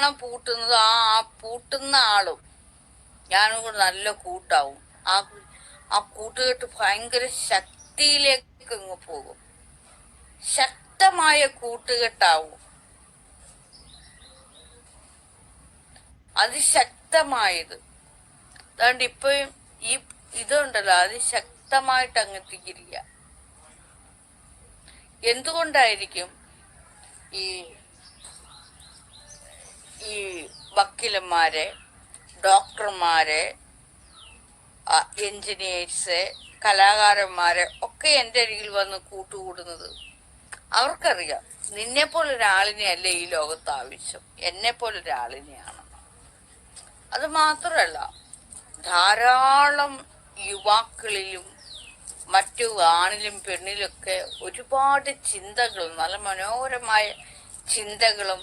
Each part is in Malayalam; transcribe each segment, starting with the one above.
കല്യാണം പൂട്ടുന്നത് ആ പൂട്ടുന്ന ആളും ഞാനും കൂടെ നല്ല കൂട്ടാവും. ആ കൂട്ടുകെട്ട് ഭയങ്കര ശക്തിയിലേക്ക് അങ്ങ് പോകും. ശക്തമായ കൂട്ടുകെട്ടാവും, അതിശക്തമായത്. അതുകൊണ്ട് ഇപ്പോഴും ഈ ഇതുണ്ടല്ലോ, അതിശക്തമായിട്ട് അങ്ങ് തീരുക. എന്തുകൊണ്ടായിരിക്കും ഈ ഈ വക്കീലന്മാരെ, ഡോക്ടർമാരെ, എഞ്ചിനീയേഴ്സ്, കലാകാരന്മാരെ ഒക്കെ എൻ്റെ അരികിൽ വന്ന് കൂട്ടുകൂടുന്നത്? അവർക്കറിയാം നിന്നെ പോലൊരാളിനെ അല്ലേ ഈ ലോകത്ത് ആവശ്യം, എന്നെ പോലൊരാളിനെയാണ്. അത് മാത്രമല്ല, ധാരാളം യുവാക്കളിലും മറ്റു ആണിലും പെണ്ണിലൊക്കെ ഒരുപാട് ചിന്തകളും നല്ല മനോഹരമായ ചിന്തകളും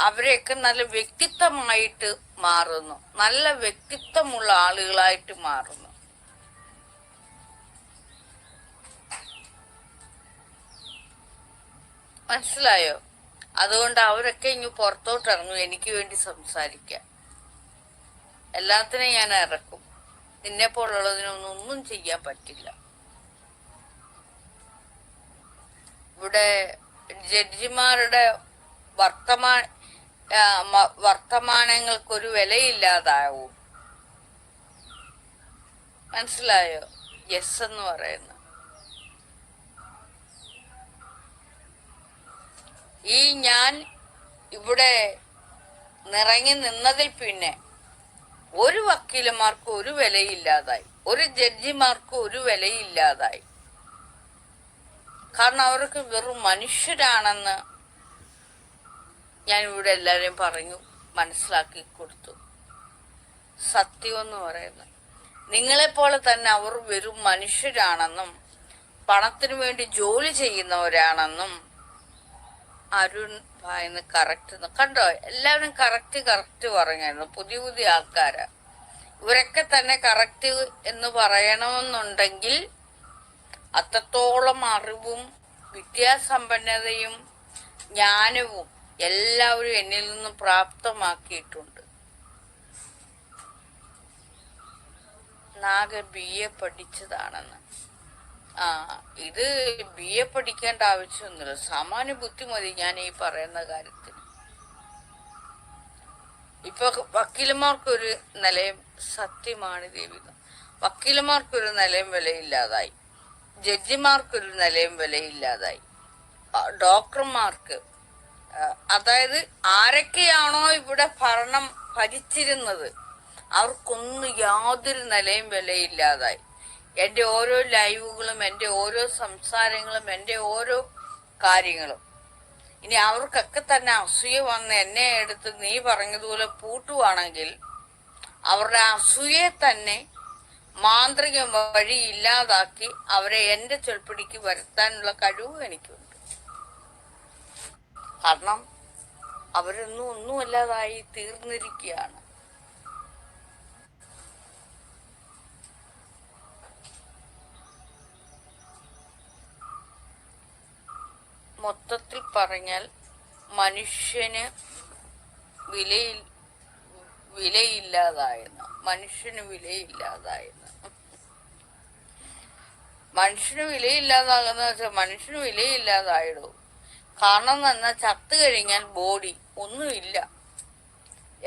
അവരെയൊക്കെ നല്ല വ്യക്തിത്വമായിട്ട് മാറുന്നു, നല്ല വ്യക്തിത്വമുള്ള ആളുകളായിട്ട് മാറുന്നു. മനസ്സിലായോ? അതുകൊണ്ട് അവരൊക്കെ ഇങ്ങ് പുറത്തോട്ട് ഇറങ്ങും എനിക്ക് വേണ്ടി സംസാരിക്കാൻ. എല്ലാത്തിനും ഞാൻ ഇറക്കും. നിന്നെ പോലുള്ളതിനൊന്നും ചെയ്യാൻ പറ്റില്ല. ഇവിടെ ജഡ്ജിമാരുടെ വർത്തമാനങ്ങൾക്കൊരു വിലയില്ലാതാവും. മനസ്സിലായോ? യെസ് എന്ന് പറയുന്ന ഈ ഞാൻ ഇവിടെ നിറങ്ങി നിന്നതിൽ പിന്നെ ഒരു വക്കീലന്മാർക്കും ഒരു വിലയില്ലാതായി, ഒരു ജഡ്ജിമാർക്കും ഒരു വിലയില്ലാതായി. കാരണം അവർക്ക് വെറും മനുഷ്യരാണെന്ന് ഞാൻ ഇവിടെ എല്ലാവരെയും പറഞ്ഞു മനസ്സിലാക്കി കൊടുത്തു. സത്യം എന്ന് പറയുന്നത് നിങ്ങളെപ്പോലെ തന്നെ അവർ വെറും മനുഷ്യരാണെന്നും പണത്തിനു വേണ്ടി ജോലി ചെയ്യുന്നവരാണെന്നും അരുൺ ഭായിന്ന് കറക്റ്റ് കണ്ടോ? എല്ലാവരും കറക്റ്റ് പറഞ്ഞായിരുന്നു. പുതിയ പുതിയ ആൾക്കാര്. ഇവരൊക്കെ തന്നെ കറക്റ്റ് എന്ന് പറയണമെന്നുണ്ടെങ്കിൽ അത്രത്തോളം അറിവും വിദ്യാസമ്പന്നതയും ജ്ഞാനവും എല്ലാവരും എന്നിൽ നിന്നും പ്രാപ്തമാക്കിയിട്ടുണ്ട്. നാഗ BA പഠിച്ചതാണെന്ന്. ഇത് BA പഠിക്കേണ്ട ആവശ്യമൊന്നുമില്ല, സാമാന്യ ബുദ്ധി മതി ഞാൻ ഈ പറയുന്ന കാര്യത്തിൽ. ഇപ്പൊ വക്കീലന്മാർക്കൊരു നിലയും, സത്യമാണ് ദേവിക, വക്കീലന്മാർക്കൊരു നിലയും വിലയില്ലാതായി, ജഡ്ജിമാർക്കൊരു നിലയും വിലയില്ലാതായി, ഡോക്ടർമാർക്ക്, അതായത് ആരൊക്കെയാണോ ഇവിടെ ഭരണം ഭരിച്ചിരുന്നത് അവർക്കൊന്നും യാതൊരു നിലയും വിലയില്ലാതായി. എൻ്റെ ഓരോ ലൈവുകളും, എൻ്റെ ഓരോ സംസാരങ്ങളും, എൻ്റെ ഓരോ കാര്യങ്ങളും ഇനി അവർക്കൊക്കെ തന്നെ അസൂയ വന്ന് എന്നെ എടുത്ത് നീ പറഞ്ഞതുപോലെ പൂട്ടുവാണെങ്കിൽ അവരുടെ അസൂയെ തന്നെ മാന്ത്രിക വഴി ഇല്ലാതാക്കി അവരെ എൻ്റെ ചൊൽപ്പിടിക്ക് വരുത്താനുള്ള കഴിവും എനിക്കുണ്ട്. കാരണം ഒന്നുമല്ലാതായി തീർന്നിരിക്കുകയാണ്. മൊത്തത്തിൽ പറഞ്ഞാൽ മനുഷ്യന് വിലയില്ലാതായെന്ന്. മനുഷ്യന് വിലയില്ലാതാകുന്ന വെച്ചാൽ മനുഷ്യന് വിലയില്ലാതായിടും. കാരണം എന്ന് ചത്തു കഴിഞ്ഞാൽ ബോഡി ഒന്നുമില്ല.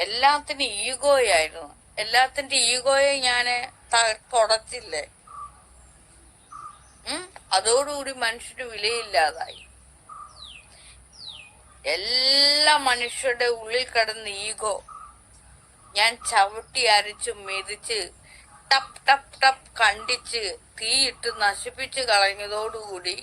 എല്ലാത്തിനും ഈഗോയായിരുന്നു. എല്ലാത്തിന്റെ ഈഗോയെ ഞാന് തുടച്ചില്ലേ. അതോടുകൂടി മനുഷ്യന് വിലയില്ലാതായി. എല്ലാ മനുഷ്യരുടെ ഉള്ളിൽ കിടന്ന ഈഗോ ഞാൻ ചവിട്ടി അരച്ച് മെതിച്ച് ടപ്പ് ടപ്പ് ടപ്പ് കണ്ടിച്ച് തീയിട്ട് നശിപ്പിച്ച് കളഞ്ഞതോടുകൂടി